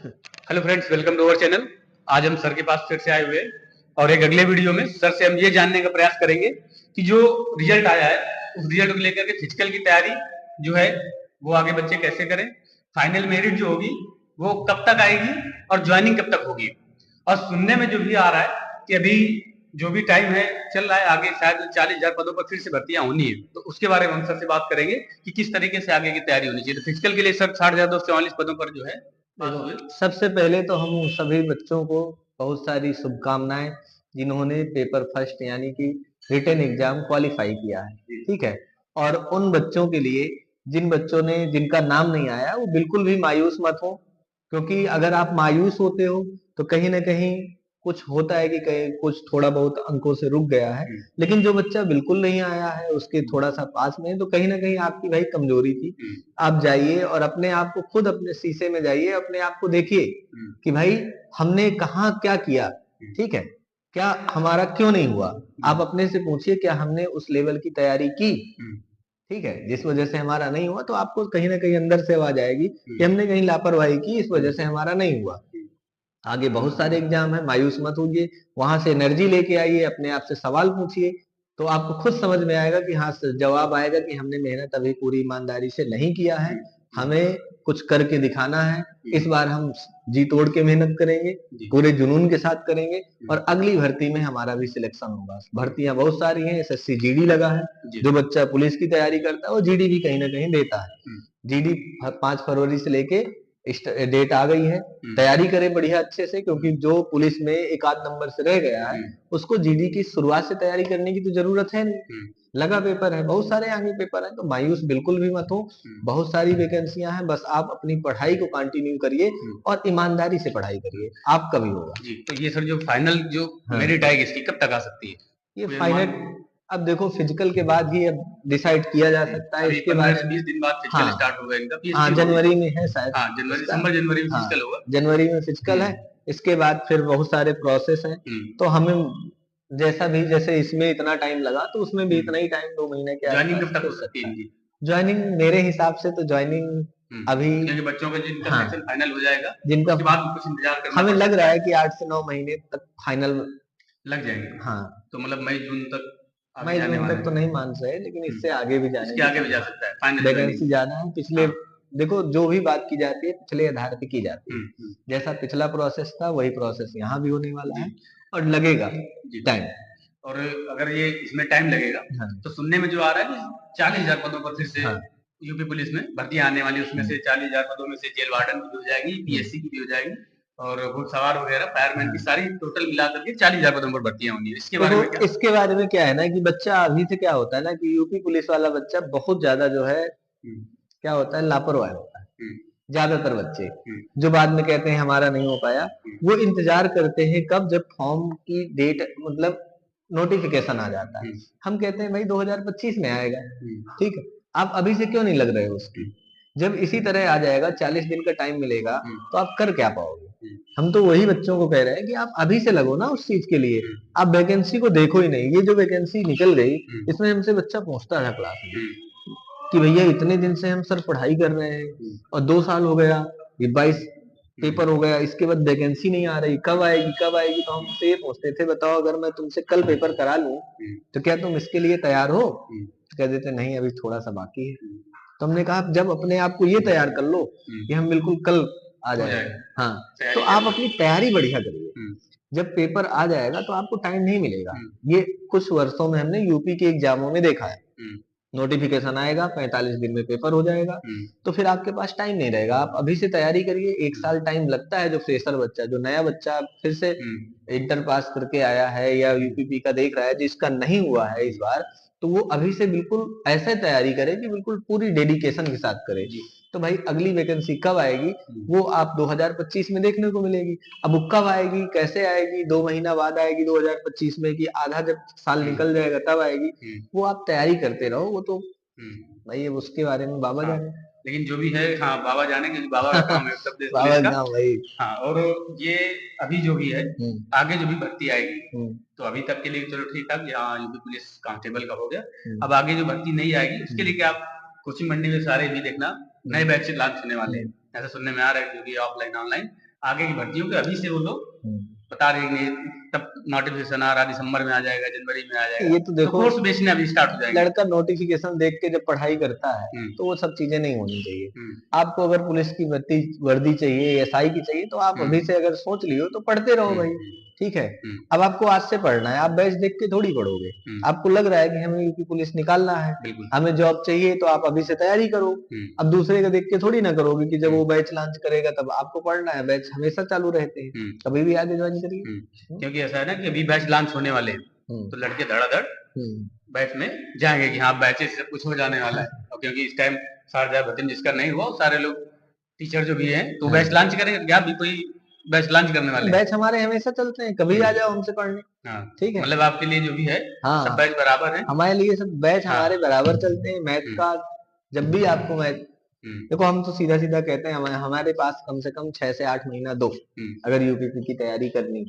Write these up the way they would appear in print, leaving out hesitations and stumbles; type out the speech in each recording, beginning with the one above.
Hello friends, welcome to our channel. आज हम sir के पास फिर से आए हुए हैं और एक अगले वीडियो में सर से हम ये जानने का प्रयास करेंगे कि जो रिजल्ट आया है उस रिजल्ट को लेकर के फिजिकल की तैयारी जो है वो आगे बच्चे कैसे करें, फाइनल मेरिट जो होगी वो कब तक आएगी और ज्वाइनिंग कब तक होगी। और सुनने में जो भी आ रहा है कि अभी जो भी टाइम है चल रहा है, आगे शायद 40,000 पदों पर फिर से भर्तियां होनी है, तो उसके बारे में हम सर से बात करेंगे कि किस तरीके से आगे की तैयारी होनी चाहिए। तो फिजिकल के लिए सर 60,244 पदों पर जो है देखो, सबसे पहले तो हम सभी बच्चों को बहुत सारी शुभकामनाएं जिन्होंने पेपर फर्स्ट यानी कि रिटन एग्जाम क्वालिफाई किया है। ठीक है। और उन बच्चों के लिए जिन बच्चों ने जिनका नाम नहीं आया वो बिल्कुल भी मायूस मत हो, क्योंकि अगर आप मायूस होते हो तो कहीं ना कहीं कुछ होता है कि कहीं कुछ थोड़ा बहुत अंकों से रुक गया है। लेकिन जो बच्चा बिल्कुल नहीं आया है उसके थोड़ा सा पास में है, तो कहीं ना कहीं आपकी भाई कमजोरी थी। आप जाइए और अपने आप को खुद अपने शीशे में जाइए, अपने आप को देखिए कि भाई हमने कहाँ क्या किया। ठीक है। क्या हमारा क्यों नहीं हुआ। आप अपने से पूछिए क्या हमने उस लेवल की तैयारी की। ठीक है। जिस वजह से हमारा नहीं हुआ तो आपको कहीं ना कहीं अंदर से आवाज आएगी कि हमने कहीं लापरवाही की, इस वजह से हमारा नहीं हुआ। आगे बहुत सारे एग्जाम है, मायूस मत होइए। वहां से एनर्जी लेके आइए, अपने आप से सवाल पूछिए, तो आपको खुद समझ में आएगा कि हाँ जवाब आएगा कि हमने मेहनत अभी पूरी ईमानदारी से नहीं किया है, हमें कुछ करके दिखाना है। इस बार हम जी तोड़ के मेहनत करेंगे, पूरे जुनून के साथ करेंगे और अगली भर्ती में हमारा भी सिलेक्शन होगा। भर्तियां बहुत सारी हैं, एसएससी जीडी लगा है, जो बच्चा पुलिस की तैयारी करता है वो जीडी भी कहीं ना कहीं देता है। जीडी 5 फरवरी से लेके डेट आ गई है। तैयारी करें बढ़िया अच्छे से, क्योंकि जो पुलिस में एक आध नंबर से रह गया है उसको जीडी की शुरुआत से तैयारी करने की तो जरूरत है नहीं। लगा पेपर है, बहुत सारे आगे पेपर है, तो मायूस बिल्कुल भी मत हो। बहुत सारी वैकेंसियां हैं, बस आप अपनी पढ़ाई को कंटिन्यू करिए और ईमानदारी से पढ़ाई करिए, आपका भी होगा। जी, तो ये सर जो फाइनल जो मेरिट आएगी इसकी कब तक आ सकती है? ये फाइनल अब देखो फिजिकल के बाद ही अब डिसाइड किया जा सकता है। इसके बारे में 20 दिन बाद फिजिकल हाँ स्टार्ट होगा इनका, हाँ जनवरी में है शायद। हाँ जनवरी इसका दिसंबर जनवरी में हाँ फिजिकल होगा। जनवरी में फिजिकल है। इसके बाद फिर बहुत सारे प्रोसेस हैं, तो हमें जैसा भी जैसे इसमें इतना टाइम लगा तो उसमें भी इतना ही टाइम 2 महीने के ज्वाइनिंग कब आसपास तक हो हो सकती सकता है है। इनकी? ज्वाइनिंग मेरे हिसाब से तो ज्वाइनिंग अभी क्योंकि बच्चों का जिनका हाँ सेक्शन फाइनल हो जाएगा जिनका उसके बाद कुछ इंतजार करना हमें पड़ लग सकता रहा है। है कि 8 से 9 महीने तक फाइनल लग जाएंगे। हाँ तो मतलब मई जून तक आगे मई जाने जून वाले तक तो हैं। नहीं मान रहे, लेकिन इससे आगे भी जाने इसके की आगे भी जा सकता है फाइनल वैकेंसी ज्वाइनिंग। ज्यादा है। पिछले देखो जो भी बात की जाती है पिछले आधार पे की जाती है। जैसा पिछला प्रोसेस था वही प्रोसेस यहाँ भी होने वाला है और लगेगा टाइम। और अगर ये इसमें टाइम लगेगा तो सुनने में जो आ रहा है कि 40,000 पदों पर फिर से यूपी पुलिस में भर्तियां आने वाली, उसमें से 40,000 पदों में से जेल वार्डन की भी हो जाएगी, पीएससी की भी हो जाएगी और घुड़सवार वगैरह फायरमैन की सारी टोटल मिलाकर के 40,000 पदों पर भर्तियां होनी है। इसके बारे में क्या? इसके बारे में क्या है ना कि बच्चा अभी से क्या होता है ना कि यूपी पुलिस वाला बच्चा बहुत ज्यादा जो है क्या होता है लापरवाह होता है। ज्यादातर बच्चे जो बाद में कहते हैं हमारा नहीं हो पाया, वो इंतजार करते हैं कब जब फॉर्म की डेट मतलब नोटिफिकेशन आ जाता है। हम कहते हैं भाई 2025 में आएगा। ठीक है। आप अभी से क्यों नहीं लग रहे हो उसकी। जब इसी तरह आ जाएगा 40 दिन का टाइम मिलेगा तो आप कर क्या पाओगे। हम तो वही बच्चों को कह रहे हैं कि आप अभी से लगो ना उस चीज के लिए। आप वैकेंसी को देखो ही नहीं, ये जो वैकेंसी निकल गई इसमें हमसे बच्चा पूछता था क्लास में कि भैया इतने दिन से हम सर पढ़ाई कर रहे हैं और 2 साल हो गया, ये 22 पेपर हो गया, इसके बाद वैकेंसी नहीं आ रही, कब आएगी कब आएगी। तो हम उनसे ये पूछते थे बताओ अगर मैं तुमसे कल पेपर करा लूं तो क्या तुम इसके लिए तैयार हो। तो कह देते नहीं अभी थोड़ा सा बाकी है। तो हमने कहा जब अपने आप को ये तैयार कर लो कि हम बिल्कुल कल आ जाएंगे, हाँ, तो आप अपनी तैयारी बढ़िया करिए। जब पेपर आ जाएगा तो आपको टाइम नहीं मिलेगा। ये कुछ वर्षों में हमने यूपी के एग्जामों में देखा है। नोटिफिकेशन आएगा 45 दिन में पेपर हो जाएगा, तो फिर आपके पास टाइम नहीं रहेगा। आप अभी से तैयारी करिए। 1 साल टाइम लगता है जो फ्रेशर बच्चा, जो नया बच्चा फिर से इंटर पास करके आया है या यूपीपी का देख रहा है जिसका नहीं हुआ है इस बार, तो वो अभी से बिल्कुल ऐसे तैयारी करे कि बिल्कुल पूरी डेडिकेशन के साथ करे। तो भाई अगली वैकेंसी कब आएगी वो आप 2025 में देखने को मिलेगी। अब वो कब आएगी कैसे आएगी, 2 महीना बाद आएगी 2025 में कि आधा जब साल निकल जाएगा तब आएगी, वो आप तैयारी करते रहो। वो तो भाई उसके बारे में बाबा जाने। लेकिन जो भी है हाँ बाबा जाने, क्योंकि बाबा का काम है उत्तर प्रदेश बाबा पुलिस का। गाँव भाई। हाँ, और ये अभी जो भी है आगे जो भी भर्ती आएगी तो अभी तक के लिए चलो ठीक ठाक, यहाँ यूपी पुलिस कांस्टेबल का हो गया। अब आगे जो भर्ती नहीं आएगी उसके लिए क्या आप कोचिंग मंडी में सारे भी देखना नए बैच से लॉन्च होने वाले हैं, ऐसा सुनने में आ रहा है, जो कि ऑफलाइन ऑनलाइन आगे की भर्तियों के अभी से वो लोग बता रहे हैं, तब नोटिफिकेशन आ रहा, दिसंबर में आ जाएगा, जनवरी में आ जाएगा। ये तो देखो कोर्स बेचने अभी स्टार्ट हो जाएगा। लड़का नोटिफिकेशन देख के जब पढ़ाई करता है तो वो सब चीजें नहीं होनी चाहिए। आपको अगर पुलिस की वर्दी चाहिए, एसआई की चाहिए, तो आप अभी से अगर सोच लियो तो पढ़ते रहो भाई, ठीक है। अब आपको आज से पढ़ना है, आप बैच देख के थोड़ी पढ़ोगे। आपको लग रहा है कि हमें यूपी पुलिस निकालना है, हमें जॉब चाहिए, तो आप अभी से तैयारी करो। अब दूसरे का देख के थोड़ी ना करोगे कि जब वो बैच लॉन्च करेगा तब आपको पढ़ना है। बैच हमेशा चालू रहते हैं, कभी भी आगे ज्वाइन करिए। क्योंकि ऐसा है ना कि अभी बैच लॉन्च होने वाले हैं, तो लड़के धड़ाधड़ बैच में जाएंगे कि हाँ बैचेस से कुछ हो जाने वाला है। और क्योंकि इस टाइम सारे भर्ती जिसका नहीं हुआ, सारे लोग टीचर जो भी हैं तो बैच लॉन्च करेंगे। क्या भी कोई बैच लॉन्च करने वाले? बैच हमारे हमेशा चलते हैं, कभी आ जाओ हमसे पढ़ने। ठीक है, मतलब आपके लिए जो भी है सब बैच बराबर है। हमारे लिए सब बैच हमारे बराबर चलते हैं। मैथ का जब भी आपको मैथ, देखो हम तो सीधा सीधा कहते हैं, हमारे पास कम से कम 6 से 8 महीना दो, अगर यूपीपी की तैयारी करनी,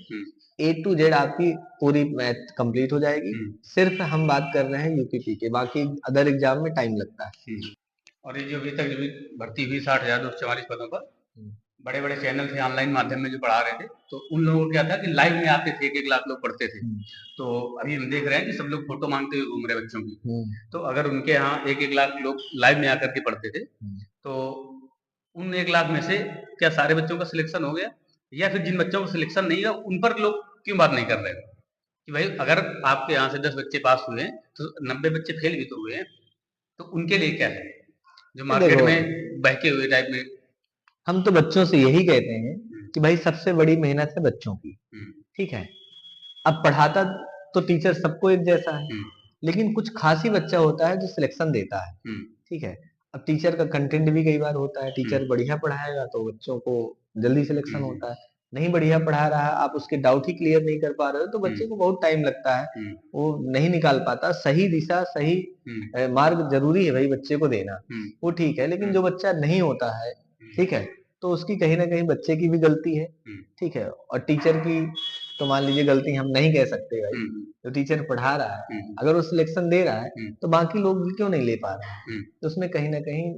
A to Z आपकी पूरी मैथ कंप्लीट हो जाएगी। सिर्फ हम बात कर रहे हैं यूपीपी के, बाकी अदर एग्जाम में टाइम लगता है। और ये जो अभी तक जो भी भर्ती हुई 60,244 पदों पर, बड़े बड़े चैनल थे ऑनलाइन माध्यम में जो पढ़ा रहे थे, तो उन लोगों को क्या था कि लाइव में आते थे, 1-1 लाख लोग पढ़ते थे। तो अभी हम देख रहे हैं कि सब लोग फोटो मांगते हुए घूम रहे बच्चों की। तो अगर उनके यहाँ 1-1 लाख लोग लाइव में आकर के पढ़ते थे, तो उन 1 लाख में से क्या सारे बच्चों का सिलेक्शन हो गया? या फिर जिन बच्चों का सिलेक्शन नहीं हुआ उन पर लोग क्यों बात नहीं कर रहे हैं कि भाई अगर आपके यहाँ से 10 बच्चे पास हुए हैं तो 90 बच्चे फेल भी तो हुए हैं, तो उनके लिए क्या है जो मार्केट में बहके हुए टाइप में? हम तो बच्चों से यही कहते हैं कि भाई सबसे बड़ी मेहनत है बच्चों की, ठीक है। अब पढ़ाता तो टीचर सबको एक जैसा है, लेकिन कुछ खास ही बच्चा होता है जो सिलेक्शन देता है, ठीक है। अब टीचर का कंटेंट भी कई बार होता है, टीचर बढ़िया पढ़ाएगा तो बच्चों को जल्दी सिलेक्शन होता है, नहीं बढ़िया पढ़ा रहा है, आप उसके डाउट ही क्लियर नहीं कर पा रहे हो तो बच्चे को बहुत टाइम लगता है, वो नहीं निकाल पाता। सही दिशा, सही मार्ग जरूरी है भाई बच्चे को देना, वो ठीक है। लेकिन जो बच्चा नहीं होता है, ठीक है, तो उसकी कहीं ना कहीं बच्चे की भी गलती है, ठीक है। और टीचर की तो मान लीजिए गलती हम नहीं कह सकते भाई, तो टीचर पढ़ा रहा है, अगर वो सिलेक्शन दे रहा है तो बाकी लोग भी क्यों नहीं ले पा रहे हैं? तो उसमें कहीं ना कहीं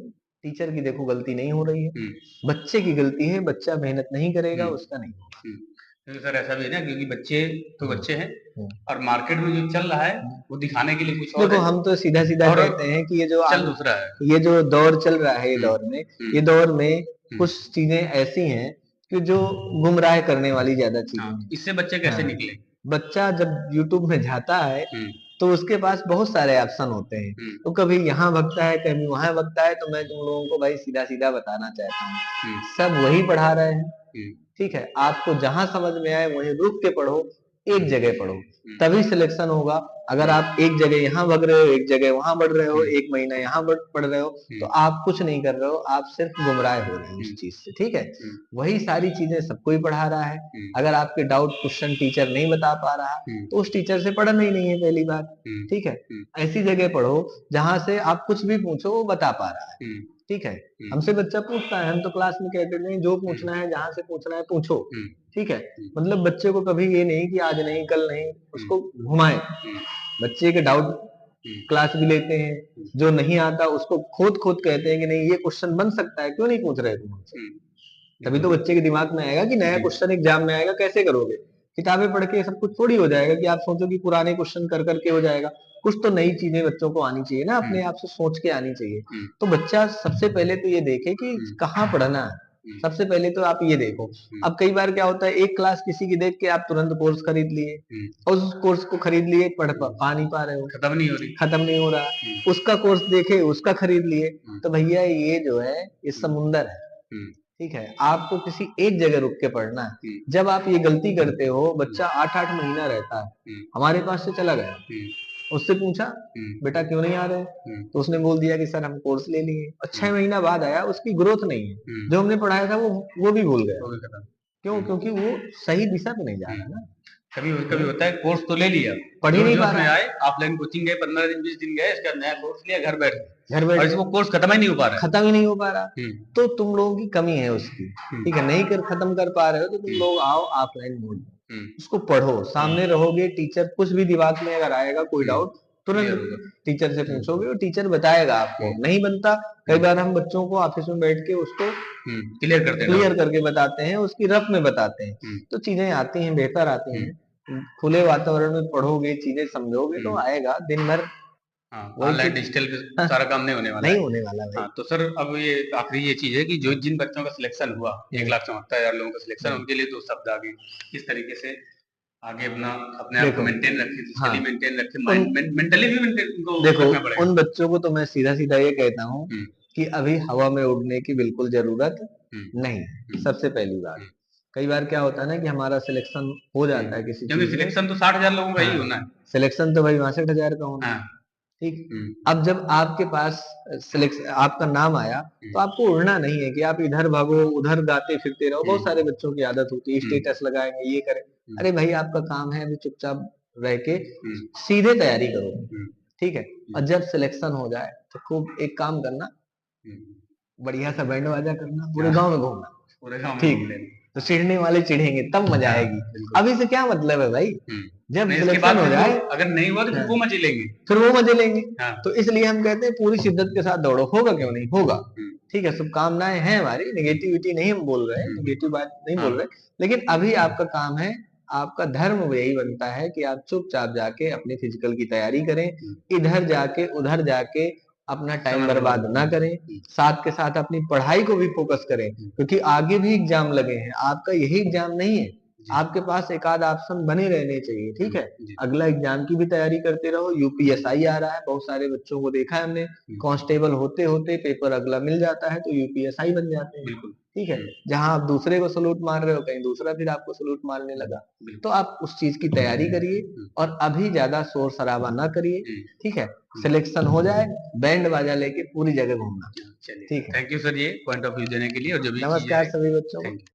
टीचर की देखो गलती नहीं हो रही है, बच्चे की गलती है। बच्चा मेहनत नहीं करेगा उसका नहीं होगा। तो सर ऐसा भी है ना, क्योंकि बच्चे तो बच्चे हैं और मार्केट में जो चल रहा है वो दिखाने के लिए कुछ और देखो हम तो सीधा सीधा कहते हैं कि ये जो चल दूसरा है, ये जो दौर चल रहा है, ये दौर में कुछ चीजें ऐसी हैं कि जो गुमराह करने वाली ज्यादा चीजें। इससे बच्चे कैसे निकले? बच्चा जब यूट्यूब में जाता है तो उसके पास बहुत सारे ऑप्शन होते हैं, तो कभी यहाँ भगता है, कभी वहां भगता है। तो मैं तुम लोगों को भाई सीधा सीधा बताना चाहता हूँ, सब वही पढ़ा रहे हैं, ठीक है। आपको जहां समझ में आए वहीं रुक के पढ़ो, एक जगह पढ़ो, तभी सिलेक्शन होगा। अगर आप एक जगह यहाँ भग रहे हो, एक जगह वहां बढ़ रहे हो, एक महीना यहाँ पढ़ रहे हो, तो आप कुछ नहीं कर रहे हो, आप सिर्फ गुमराह हो रहे हो उस चीज से, ठीक है। वही सारी चीजें सबको ही पढ़ा रहा है। अगर आपके डाउट क्वेश्चन टीचर नहीं बता पा रहा तो उस टीचर से पढ़ना ही नहीं है, पहली बात, ठीक है। ऐसी जगह पढ़ो जहां से आप कुछ भी पूछो वो बता पा रहा है, ठीक है। हमसे बच्चा पूछता है, हम तो क्लास में कहते हैं जो पूछना है, जहां से पूछना है पूछो, ठीक है। मतलब बच्चे को कभी ये नहीं कि आज नहीं कल नहीं, उसको घुमाए। बच्चे के डाउट क्लास भी लेते हैं, जो नहीं आता उसको खोद खोद कहते हैं कि नहीं ये क्वेश्चन बन सकता है, क्यों नहीं पूछ रहे तुम हमसे? तभी तो बच्चे के दिमाग में आएगा कि नया क्वेश्चन एग्जाम में आएगा, कैसे करोगे? किताबें पढ़ के सब कुछ थोड़ी हो जाएगा कि आप सोचो कि पुराने क्वेश्चन कर करके हो जाएगा। कुछ तो नई चीजें बच्चों को आनी चाहिए ना, अपने आप से सोच के आनी चाहिए। तो बच्चा सबसे पहले तो ये देखे कि कहाँ पढ़ना है, सबसे पहले तो आप ये देखो। अब कई बार क्या होता है, एक क्लास किसी की देख के आप तुरंत कोर्स खरीद लिए, और उस कोर्स को खरीद लिए, पा नहीं पा रहे हो, खत्म नहीं हो रहा। उसका कोर्स देखे, उसका खरीद लिए, तो भैया ये जो है ये समुंदर है, ठीक है। आपको किसी एक जगह रुक के पढ़ना है। जब आप ये गलती करते हो, बच्चा 8-8 महीना रहता है, हमारे पास से चला गया, उससे पूछा बेटा क्यों नहीं आ रहे, तो उसने बोल दिया कि सर हम कोर्स ले लिए। और 6 महीना बाद आया, उसकी ग्रोथ नहीं है, जो हमने पढ़ाया था वो भी भूल गया। क्यों? क्योंकि वो सही दिशा पे नहीं जा रहा ना। कभी होता है कोर्स तो ले लिया, पढ़ ही नहीं पा रहा, आए ऑफलाइन कोचिंग गए, 15 दिन 20 दिन गए, इसका नया कोर्स लिया, घर बैठ और इसको कोर्स खत्म ही नहीं हो पा रहा, तो तुम लोगों की कमी है उसकी, ठीक है। नहीं खत्म कर पा रहे हो तो तुम लोग आओ ऑफलाइन मोड में, उसको पढ़ो, सामने रहोगे, टीचर कुछ भी दिमाग में अगर आएगा कोई डाउट तुरंत टीचर से पूछोगे और टीचर बताएगा आपको। नहीं बनता, कई बार हम बच्चों को ऑफिस में बैठ के उसको क्लियर करके बताते हैं, उसकी रफ में बताते हैं, तो चीजें आती हैं, बेहतर आती हैं। खुले वातावरण में पढ़ोगे, चीजें समझोगे तो आएगा। दिन भर ऑनलाइन डिजिटल सारा काम नहीं होने वाला, नहीं होने वाला भाई। तो सर अब ये आखिरी ये चीज है कि जो जिन बच्चों का सिलेक्शन हुआ 1,74,000 लोगों का सिलेक्शन, उनके लिए 2 शब्द आगे किस तरीके से आगे अपने आप को मेंटेन रखें, फिजिकली मेंटेन रखें, मेंटली भी मेंटेन। देखो उन बच्चों को तो मैं सीधा सीधा ये कहता हूँ कि अभी हवा में उड़ने की बिल्कुल जरूरत नहीं। सबसे पहली बात, कई बार क्या होता है ना कि हमारा सिलेक्शन हो जाता है किसी चीज में, सिलेक्शन तो 60,000 लोगों का ही होना है, सिलेक्शन तो भाई 62,000 का होना है, ठीक। अब जब आपके पास सिलेक्शन, आपका नाम आया, तो आपको उड़ना नहीं है कि आप इधर भागो उधर गाते फिरते रहो। बहुत सारे बच्चों की आदत होती है स्टेटस लगाएंगे, ये करें। अरे भाई आपका काम है अभी चुपचाप रह के सीधे तैयारी करो, ठीक है। और जब सिलेक्शन हो जाए तो खूब एक काम करना, बढ़िया सा बैंड बाजा करना, पूरे गांव में घूमना, ठीक। तो चिढ़ने वाले चिढ़ेंगे, तब मजा आएगी। अभी से क्या मतलब है भाई, जब सिलेक्शन हो जाए, अगर नहीं हुआ तो फिर वो मजे लेंगे, तो इसलिए हम कहते हैं पूरी शिद्दत के साथ दौड़ो। होगा क्यों नहीं होगा, ठीक है। शुभकामनाएं हैं हमारी, नेगेटिविटी नहीं हम बोल रहे हैं, नेगेटिव बात नहीं बोल रहे, लेकिन अभी आपका काम है, आपका धर्म यही बनता है कि आप चुपचाप जाके अपनी फिजिकल की तैयारी करें, इधर जाके उधर जाके अपना टाइम बर्बाद ना करें, साथ के साथ अपनी पढ़ाई को भी फोकस करें, क्योंकि आगे भी एग्जाम लगे हैं, आपका यही एग्जाम नहीं है, आपके पास एक आध ऑप्शन बने रहने चाहिए, ठीक है। अगला एग्जाम की भी तैयारी करते रहो। यूपीएसआई आ रहा है, बहुत सारे बच्चों को देखा है हमने, कांस्टेबल होते होते पेपर अगला मिल जाता है तो यूपीएसआई बन जाते हैं, ठीक है। जहां आप दूसरे को सलूट मार रहे हो, कहीं दूसरा फिर आपको सलूट मारने लगा। तो आप उस चीज की तैयारी करिए और अभी ज्यादा शोर शराबा ना करिए, ठीक है। सिलेक्शन हो जाए, बैंड बाजा लेके पूरी जगह घूमना, ठीक है। थैंक यू सर, ये पॉइंट ऑफ व्यू देने के लिए। और जो भी नमस्कार सभी बच्चों को।